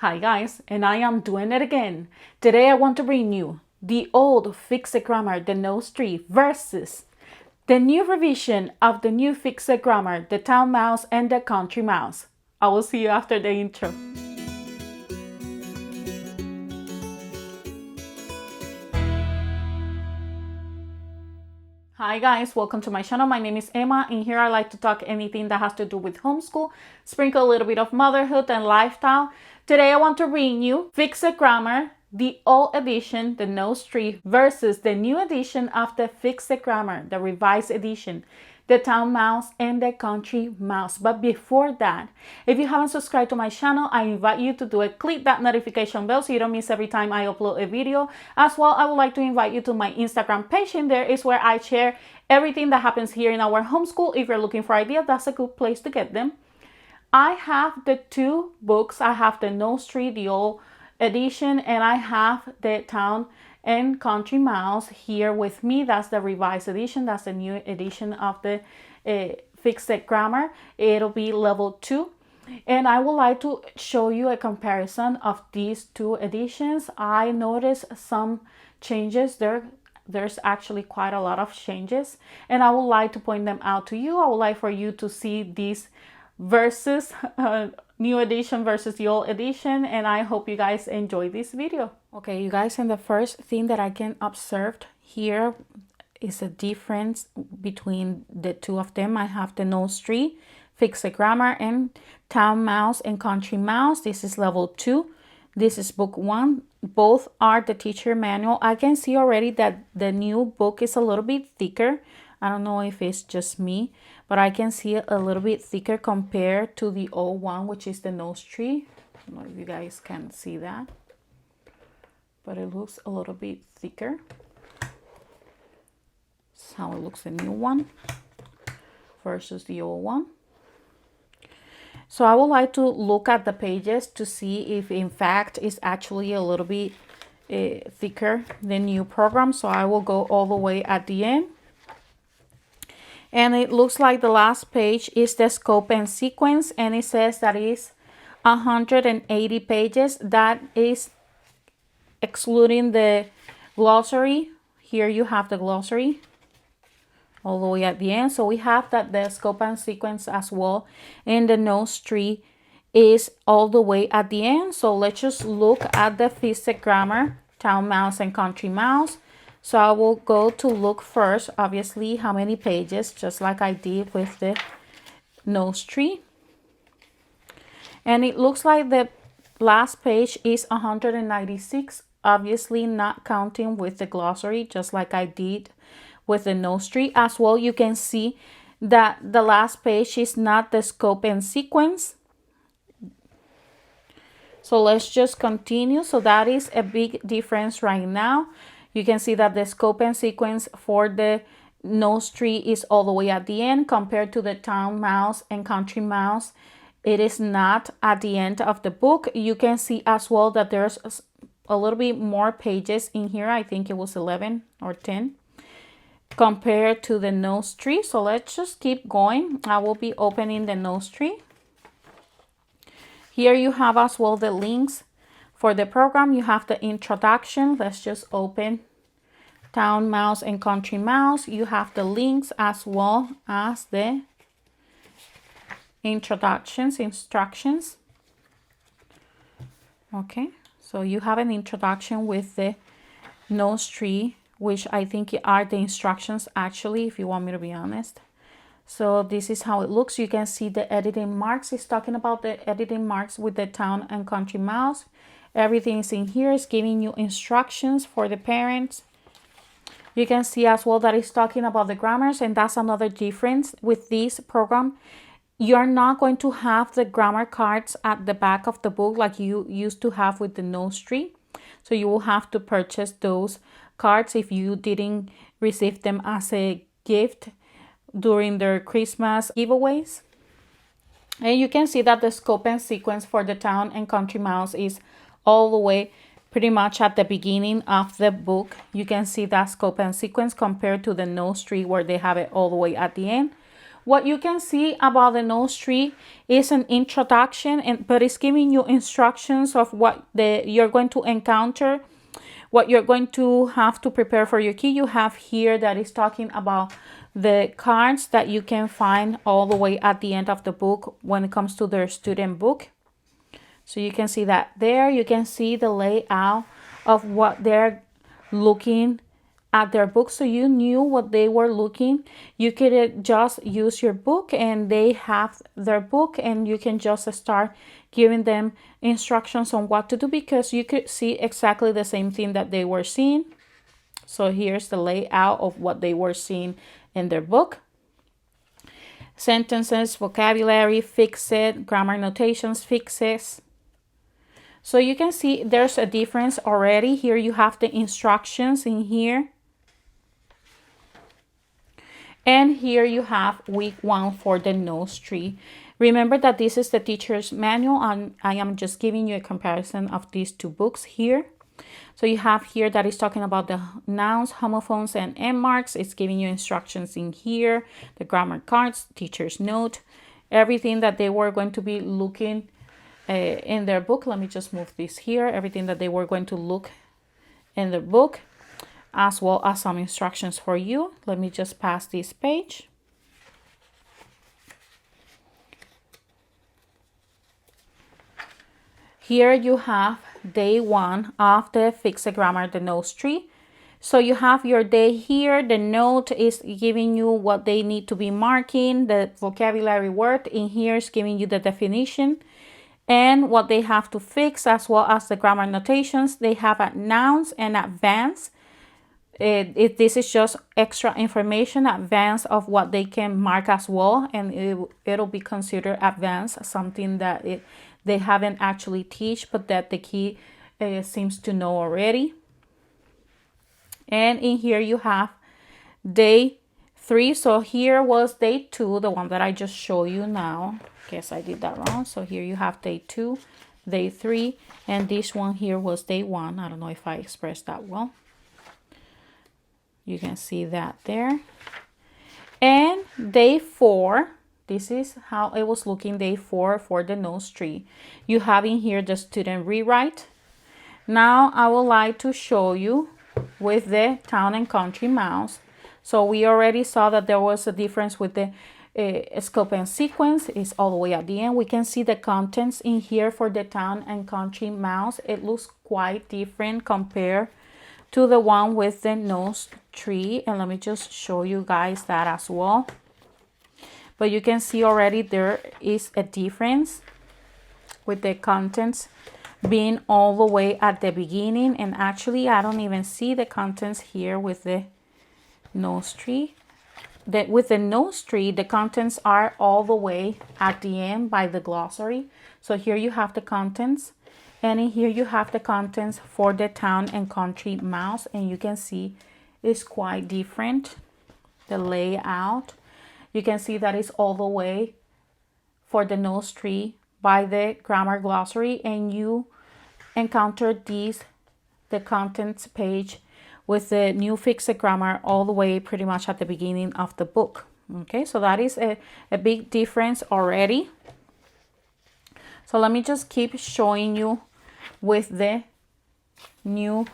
Hi guys, and I am doing it again. Today I want to bring you the old Fixed Grammar, the Nose Tree versus the new revision of the new Fixed Grammar, the Town Mouse and the Country Mouse. I will see you after the intro. Hi guys, welcome to my channel. My name is Emma, and here I like to talk anything that has to do with homeschool, sprinkle a little bit of motherhood and lifestyle. Today I want to bring you Fixed Grammar, the old edition, the Nose Tree, versus the new edition of the Fixed Grammar, the revised edition, the Town Mouse and the Country Mouse. But before that, if you haven't subscribed to my channel, I invite you to do it. Click that notification bell so you don't miss every time I upload a video. As well, I would like to invite you to my Instagram page, and there is where I share everything that happens here in our homeschool. If you're looking for ideas, that's a good place to get them. I have the two books. I have the Nose Tree, the old edition, and I have the Town and Country Mouse here with me. That's the revised edition. That's the new edition of the Fixed Grammar. It'll be level 2. And I would like to show you a comparison of these two editions. I noticed some changes there. There's actually quite a lot of changes, and I would like to point them out to you. I would like for you to see these versus new edition versus the old edition, and I hope you guys enjoy this video. Okay, you guys, and the first thing that I can observe here is a difference between the two of them. I have the Nose Tree, Fixed Grammar, and Town Mouse and Country Mouse. This is level 2. This is book 1. Both are the teacher manual. I can see already that the new book is a little bit thicker. I don't know if it's just me, but I can see it a little bit thicker compared to the old one, which is the Nose Tree. I don't know if you guys can see that, but it looks a little bit thicker. This is how it looks, the new one versus the old one. So I would like to look at the pages to see if in fact it's actually a little bit thicker than new program. So I will go all the way at the end. And it looks like the last page is the scope and sequence, and it says that is 180 pages. That is excluding the glossary. Here you have the glossary all the way at the end. So we have that the scope and sequence as well, and the Nose Tree is all the way at the end. So let's just look at the Fixed Grammar, Town Mouse and Country Mouse. So I will go to look first, obviously, how many pages, just like I did with the Nose Tree. And it looks like the last page is 196, obviously not counting with the glossary, just like I did with the Nose Tree. As well, you can see that the last page is not the scope and sequence. So let's just continue. So that is a big difference right now. You can see that the scope and sequence for the Nose Tree is all the way at the end compared to the Town Mouse and Country Mouse. It is not at the end of the book. You can see as well that there's a little bit more pages in here. I think it was 11 or 10 compared to the Nose Tree. So let's just keep going. I will be opening the Nose Tree. Here you have as well the links. For the program, you have the introduction. Let's just open Town Mouse and Country Mouse. You have the links as well as the instructions. Okay, so you have an introduction with the Nose Tree, which I think are the instructions actually, if you want me to be honest. So this is how it looks. You can see the editing marks. It's talking about the editing marks with the Town and Country Mouse. Everything is in here. It's giving you instructions for the parents. You can see as well that it's talking about the grammars, and that's another difference with this program. You're not going to have the grammar cards at the back of the book like you used to have with the Nose Tree. So you will have to purchase those cards if you didn't receive them as a gift during their Christmas giveaways. And you can see that the scope and sequence for the Town and Country Mouse is all the way pretty much at the beginning of the book. You can see that scope and sequence compared to the Nose Tree where they have it all the way at the end. What you can see about the nose tree is an introduction, but it's giving you instructions of what you're going to encounter, what you're going to have to prepare for your kid. You have here that is talking about the cards that you can find all the way at the end of the book when it comes to their student book. So you can see that there. You can see the layout of what they're looking at their book, so you knew what they were looking. You could just use your book and they have their book, and you can just start giving them instructions on what to do, because you could see exactly the same thing that they were seeing. So here's the layout of what they were seeing in their book. Sentences, vocabulary, fix it, grammar notations, fixes. So you can see there's a difference already. Here you have the instructions in here. And here you have week 1 for the nose tree. Remember that this is the teacher's manual, and I am just giving you a comparison of these two books here. So you have here that is talking about the nouns, homophones, and end marks. It's giving you instructions in here, the grammar cards, teacher's note, everything that they were going to be looking in their book. Let me just move this here. Everything that they were going to look in the book, as well as some instructions for you. Let me just pass this page. Here you have day 1 of the Fix the Grammar, the nose tree. So you have your day here. The note is giving you what they need to be marking. The vocabulary word in here is giving you the definition and what they have to fix, as well as the grammar notations. They have a nouns and advanced. This is just extra information, advanced, of what they can mark as well, and it'll be considered advanced, something that they haven't actually teach, but that the kid seems to know already. And in here you have day 3. So here was day 2, the one that I just showed you now. Guess I did that wrong. So here you have day 2, day 3, and this one here was day 1. I don't know if I expressed that well. You can see that there. And day 4, this is how it was looking, day 4 for the nose tree. You have in here the student rewrite. Now I would like to show you with the town and country mouse. So we already saw that there was a difference with the scope and sequence. Is all the way at the end. We can see the contents in here for the town and country mouse. It looks quite different compared to the one with the nose tree, and let me just show you guys that as well. But you can see already there is a difference with the contents being all the way at the beginning, and actually I don't even see the contents here with the nose tree. With the nose tree, the contents are all the way at the end by the glossary. So here you have the contents, and in here you have the contents for the town and country mouse, and you can see it's quite different, the layout. You can see that it's all the way for the nose tree by the grammar glossary, and you encounter the contents page with the new fixed grammar all the way pretty much at the beginning of the book. Okay, so that is a big difference already. So let me just keep showing you with the new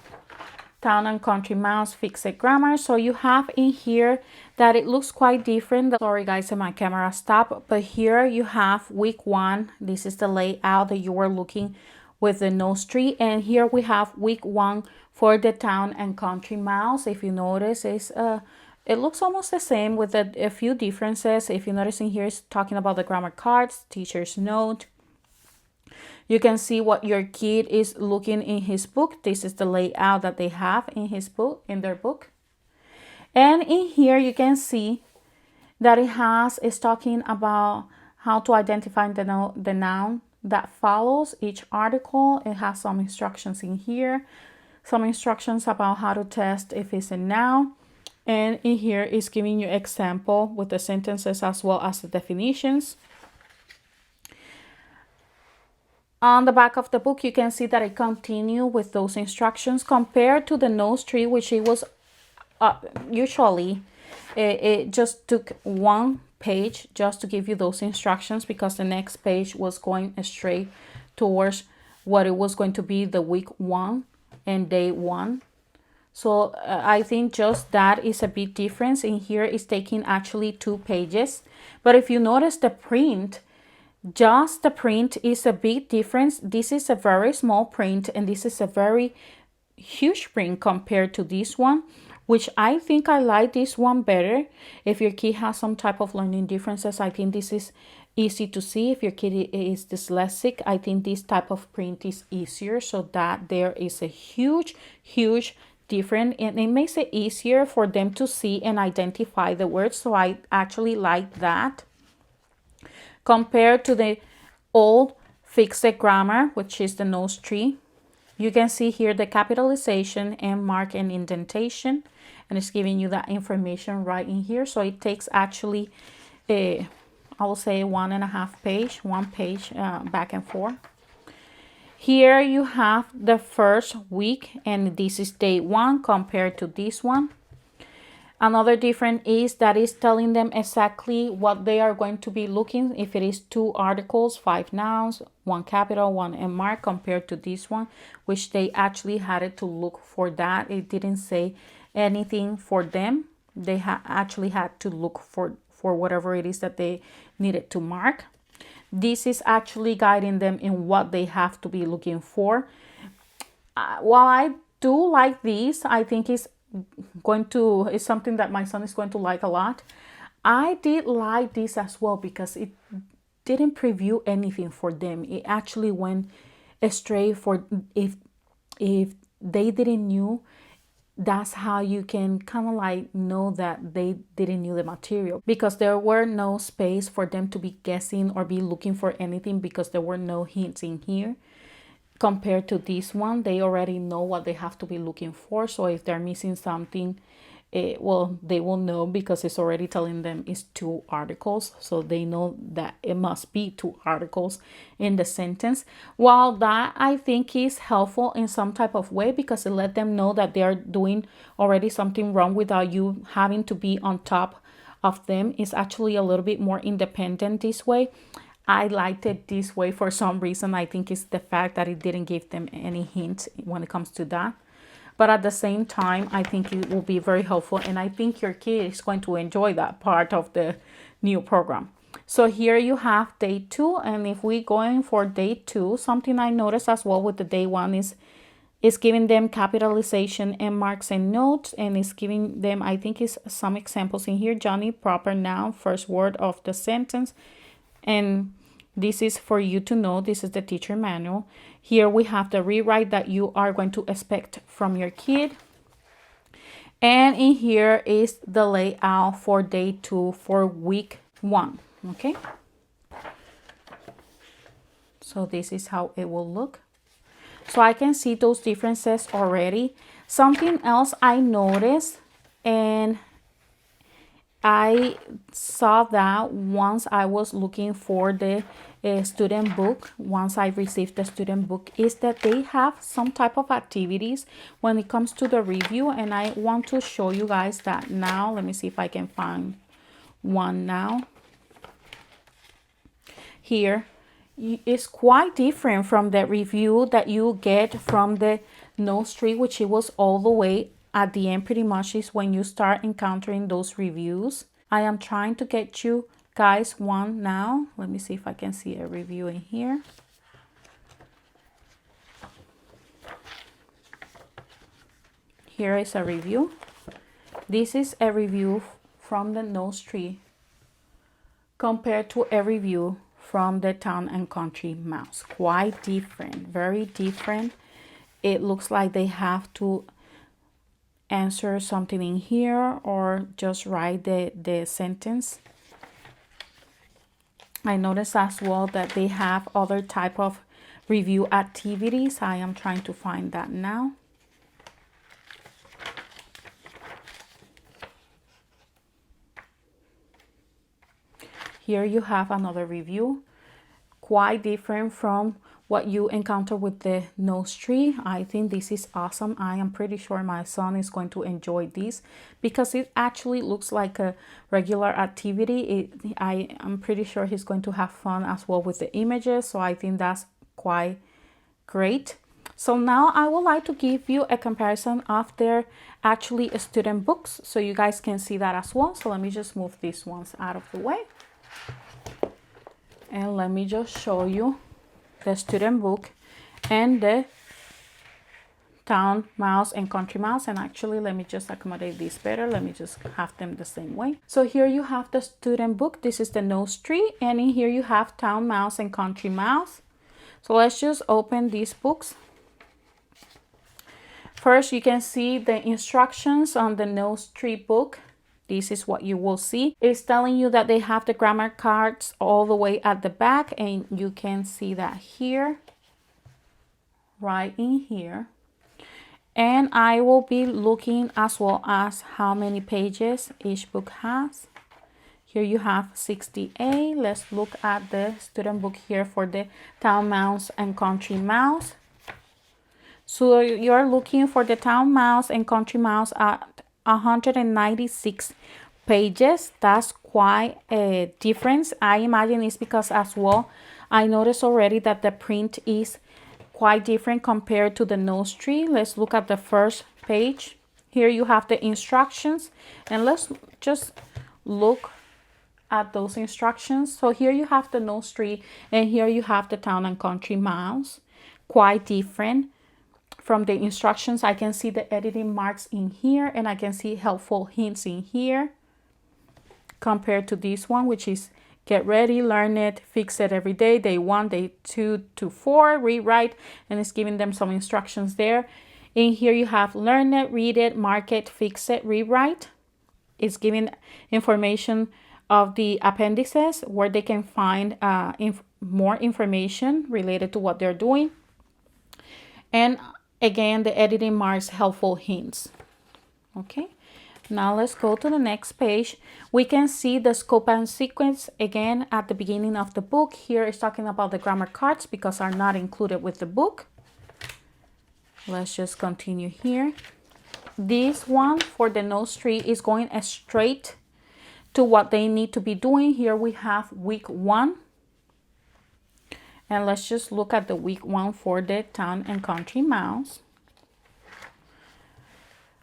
town and country mouse fixed grammar. So you have in here that it looks quite different. Sorry guys, my camera stopped, but here you have week 1. This is the layout that you were looking with the nose tree, and here we have week 1 for the town and country mouse. If you notice, it looks almost the same with a few differences. If you notice in here, it's talking about the grammar cards, teacher's note. You can see what your kid is looking in his book. This is the layout that they have in his book, in their book. And in here you can see that it's talking about how to identify the noun that follows each article. It has some instructions in here, some instructions about how to test if it's a noun. And in here is giving you example with the sentences as well as the definitions. On the back of the book, you can see that it continue with those instructions compared to the nose tree, which it was usually It just took one page just to give you those instructions, because the next page was going straight towards what it was going to be the week 1 and day 1. So I think just that is a big difference. In here is taking actually 2 pages. But if you notice the print, just the print is a big difference. This is a very small print and this is a very huge print compared to this one, which I think I like this one better. If your kid has some type of learning differences, I think this is easy to see. If your kid is dyslexic, I think this type of print is easier, so that there is a huge different, and it makes it easier for them to see and identify the words. So I actually like that compared to the old fixed grammar, which is the nose tree. You can see here the capitalization and mark and indentation, and it's giving you that information right in here. So it takes actually I will say 1 page back and forth. Here you have the first week, and this is day 1 compared to this one. Another difference is that it's telling them exactly what they are going to be looking. If it is 2 articles, 5 nouns, 1 capital, 1 and mark, compared to this one, which they actually had to look for that. It didn't say anything for them. They actually had to look for whatever it is that they needed to mark. This is actually guiding them in what they have to be looking for. While I do like this, I think it's something that my son is going to like a lot. I did like this as well because it didn't preview anything for them. It actually went straight for if they didn't knew. That's how you can kind of like know that they didn't know the material, because there were no space for them to be guessing or be looking for anything, because there were no hints in here. Compared to this one, they already know what they have to be looking for. So if they're missing something, well, they will know, because it's already telling them it's 2 articles. So they know that it must be 2 articles in the sentence. While that I think is helpful in some type of way, because it let them know that they're doing already something wrong without you having to be on top of them. It's actually a little bit more independent this way. I liked it this way for some reason. I think it's the fact that it didn't give them any hint when it comes to that. But at the same time, I think it will be very helpful. And I think your kid is going to enjoy that part of the new program. So here you have day 2. And if we go in for day 2, something I noticed as well with the day 1 is giving them capitalization and marks and notes. And it's giving them, I think it's some examples in here. Johnny, proper noun, first word of the sentence. And this is for you to know. This is the teacher manual. Here we have the rewrite that you are going to expect from your kid. And in here is the layout for day 2 for week 1. Okay. So this is how it will look. So I can see those differences already. Something else I noticed, and I saw that once I was looking for the student book, once I received the student book, is that they have some type of activities when it comes to the review. And I want to show you guys that now. Let me see if I can find one now. Here, it's quite different from the review that you get from the nose tree, which it was all the way at the end. Pretty much is when you start encountering those reviews. I am trying to get you guys one now. Let me see if I can see a review in here. Here is a review. This is a review from the nose tree compared to a review from the Town and Country Mouse. Quite different, very different. It looks like they have to answer something in here or just write the sentence. I noticed as well that they have other type of review activities. I am trying to find that now. Here you have another review, quite different from what you encounter with the nose tree. I think this is awesome. I am pretty sure my son is going to enjoy this because it actually looks like a regular activity. I'm pretty sure he's going to have fun as well with the images, so I think that's quite great. So now I would like to give you a comparison of their actually student books so you guys can see that as well. So let me just move these ones out of the way and let me just show you the student book and the Town Mouse and Country Mouse. And actually, let me just accommodate this better. Let me just have them the same way. So here you have the student book. This is the nose tree, and in here you have Town Mouse and Country Mouse. So let's just open these books. First, you can see the instructions on the nose tree book. This is what you will see. It's telling you that they have the grammar cards all the way at the back, and you can see that here, right in here. And I will be looking as well as how many pages each book has. Here you have 68. Let's look at the student book here for the Town Mouse and Country Mouse. So you're looking for the Town Mouse and Country Mouse at 196 pages. That's quite a difference. I imagine it's because as well, I noticed already that the print is quite different compared to the nose tree. Let's look at the first page. Here you have the instructions, and let's just look at those instructions. So here you have the nose tree, and here you have the Town and Country Mouse. Quite different from the instructions. I can see the editing marks in here, and I can see helpful hints in here compared to this one, which is get ready, learn it, fix it every day, day 1, day 2 to 4, rewrite, and it's giving them some instructions there. In here you have learn it, read it, mark it, fix it, rewrite. It's giving information of the appendices where they can find more information related to what they're doing. And again, the editing marks, helpful hints. Okay, now let's go to the next page. We can see the scope and sequence again at the beginning of the book. Here is talking about the grammar cards because are not included with the book. Let's just continue here. This one for the nose tree is going straight to what they need to be doing. Here we have week 1. And let's just look at the week 1 for the Town and Country Mouse.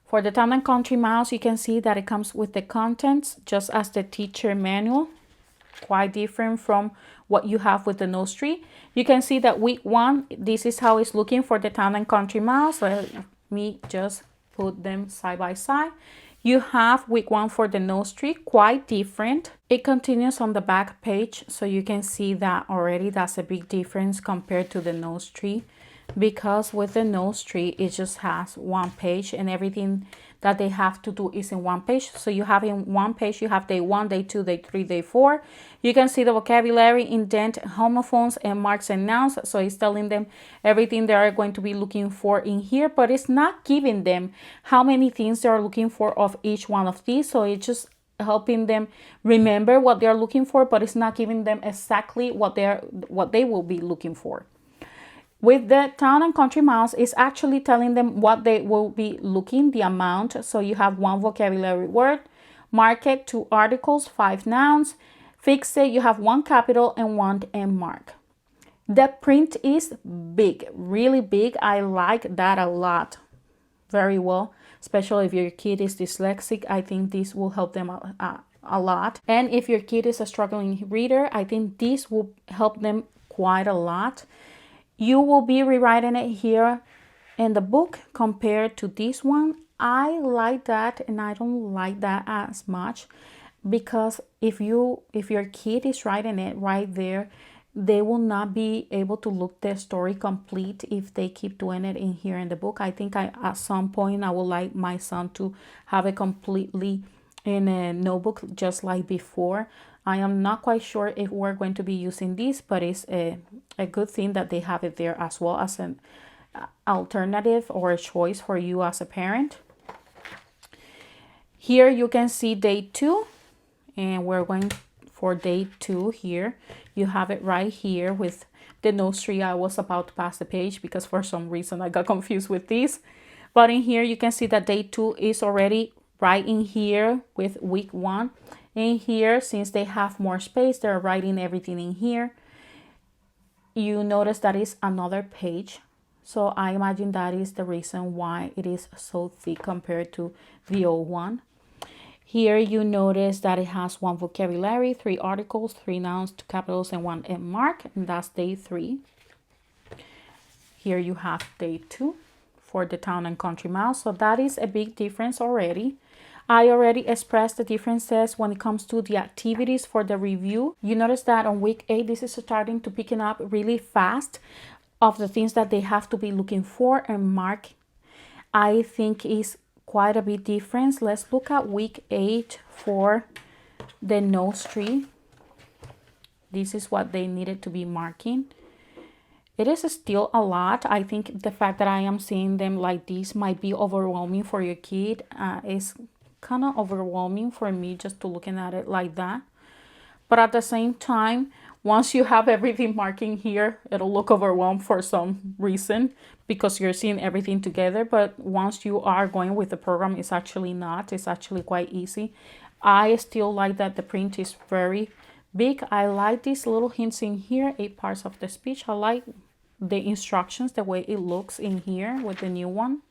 For the Town and Country Mouse, you can see that it comes with the contents, just as the teacher manual. Quite different from what you have with the nose tree. You can see that week 1, this is how it's looking for the Town and Country Mouse. Let me just put them side by side. You have week 1 for the nose tree, quite different. It continues on the back page, so you can see that already that's a big difference compared to the nose tree, because with the nose tree, it just has 1 page and everything that they have to do is in 1 page. So you have in 1 page, you have day 1, day 2, day 3, day 4. You can see the vocabulary, indent, homophones, and marks and nouns. So it's telling them everything they are going to be looking for in here, but it's not giving them how many things they are looking for of each one of these. So it's just helping them remember what they're looking for, but it's not giving them exactly what they will be looking for. With the Town and Country Mouse, it's actually telling them what they will be looking, the amount. So you have 1 vocabulary word, mark it, 2 articles, 5 nouns, fix it, you have 1 capital and 1 end mark. The print is big, really big. I like that a lot. Very well, especially if your kid is dyslexic. I think this will help them a lot. And if your kid is a struggling reader, I think this will help them quite a lot. You will be rewriting it here in the book compared to this one. I like that, and I don't like that as much, because if your kid is writing it right there, they will not be able to look the story complete if they keep doing it in here in the book. I think at some point I would like my son to have it completely in a notebook just like before. I am not quite sure if we're going to be using this, but it's a good thing that they have it there as well as an alternative or a choice for you as a parent. Here you can see day 2, and we're going for day 2 here. You have it right here with the nose tree, I was about to pass the page because for some reason I got confused with this. But in here, you can see that day 2 is already right in here with week 1. In here, since they have more space, they're writing everything in here. You notice that is another page. So I imagine that is the reason why it is so thick compared to the old one. Here you notice that it has 1 vocabulary, 3 articles, 3 nouns, 2 capitals, and 1 end mark. And that's day 3. Here you have day 2 for the town and country mouse. So that is a big difference already. I already expressed the differences when it comes to the activities for the review. You notice that on week 8, this is starting to picking up really fast of the things that they have to be looking for and mark. I think is quite a bit difference. Let's look at week 8 for the nose tree. This is what they needed to be marking. It is still a lot. I think the fact that I am seeing them like this might be overwhelming for your kid. It's kind of overwhelming for me just to looking at it like that. But at the same time, once you have everything marking here, it'll look overwhelmed for some reason because you're seeing everything together. But once you are going with the program, it's actually not. It's actually quite easy. I still like that the print is very big. I like these little hints in here, 8 parts of the speech. I like the instructions, the way it looks in here with the new one.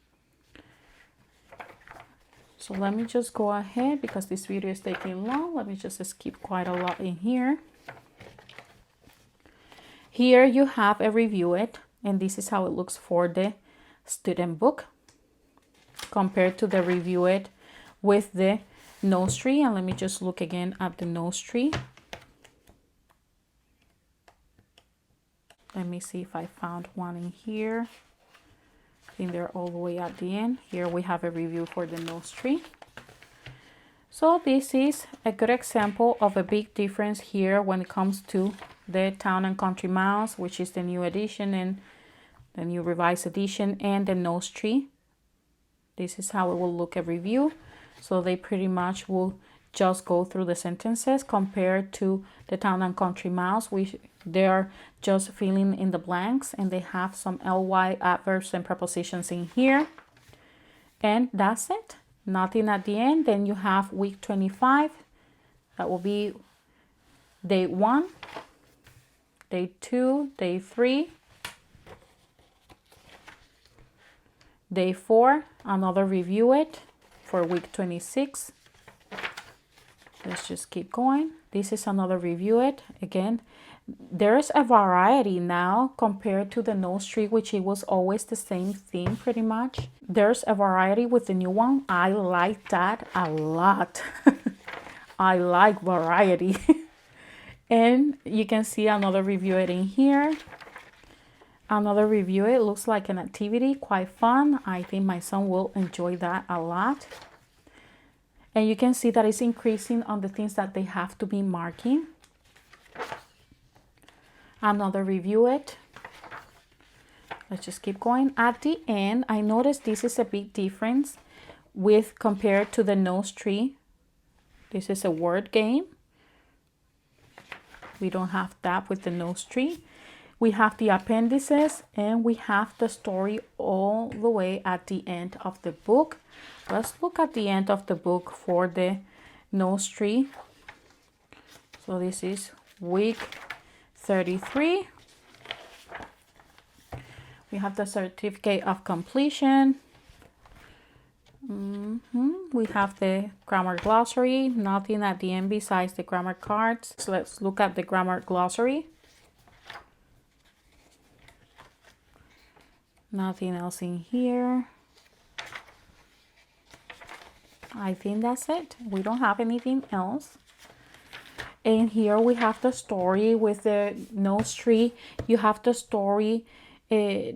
So let me just go ahead because this video is taking long. Let me just skip quite a lot in here. Here you have a review it, and this is how it looks for the student book compared to the review it with the nose tree. And let me just look again at the nose tree. Let me see if I found one in here. I think they're all the way at the end. Here we have a review for the nose tree. So this is a good example of a big difference here when it comes to the Town and Country Mouse, which is the new edition and the new revised edition, and the nose tree. This is how it will look at review. So they pretty much will just go through the sentences compared to the Town and Country Mouse, which they're just filling in the blanks, and they have some ly, adverbs, and prepositions in here. And that's it. Nothing at the end. Then you have week 25. That will be day 1, day 2, day 3, day 4, another review it for week 26. Let's just keep going. This is another review it. Again, there's a variety now compared to the nose tree, which it was always the same theme pretty much. There's a variety with the new one. I like that a lot. I like variety. And you can see another review it in here. Another review it looks like an activity, quite fun. I think my son will enjoy that a lot. And you can see that it's increasing on the things that they have to be marking. Another review it. Let's just keep going. At the end, I noticed this is a big difference with compared to the nose tree. This is a word game. We don't have that with the nose tree. We have the appendices and we have the story all the way at the end of the book. Let's look at the end of the book for the nose tree. So this is week 33. We have the certificate of completion. We have the grammar glossary. Nothing at the end besides the grammar cards. So let's look at the grammar glossary. Nothing else in here. I think that's it. We don't have anything else. And here we have the story with the nose tree. You have the story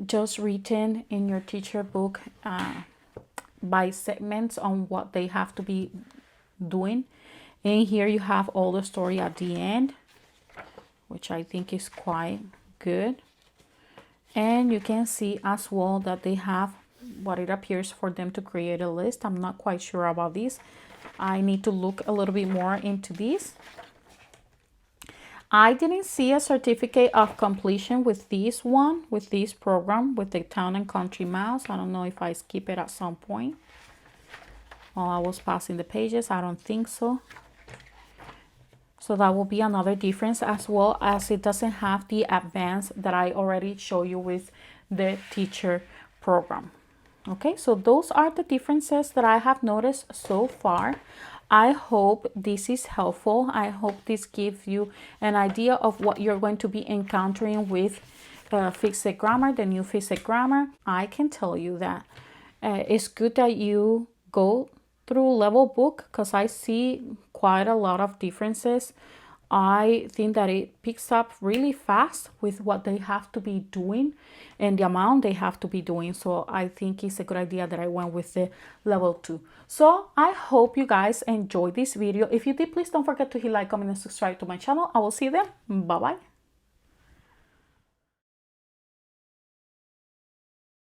just written in your teacher book by segments on what they have to be doing. And here you have all the story at the end, which I think is quite good. And you can see as well that they have what it appears for them to create a list. I'm not quite sure about this. I need to look a little bit more into this. I didn't see a certificate of completion with this one, with this program, with the Town and Country Mouse. I don't know if I skip it at some point while I was passing the pages. I don't think so. So that will be another difference, as well as it doesn't have the advanced that I already show you with the teacher program. Okay, so those are the differences that I have noticed so far. I hope this is helpful. I hope this gives you an idea of what you're going to be encountering with Fixed Grammar, the new Fixed Grammar. I can tell you that it's good that you go through level book, because I see quite a lot of differences. I think that it picks up really fast with what they have to be doing and the amount they have to be doing. So I think it's a good idea that I went with the level 2. So I hope you guys enjoyed this video. If you did, please don't forget to hit like, comment, and subscribe to my channel. I will see you then. Bye bye.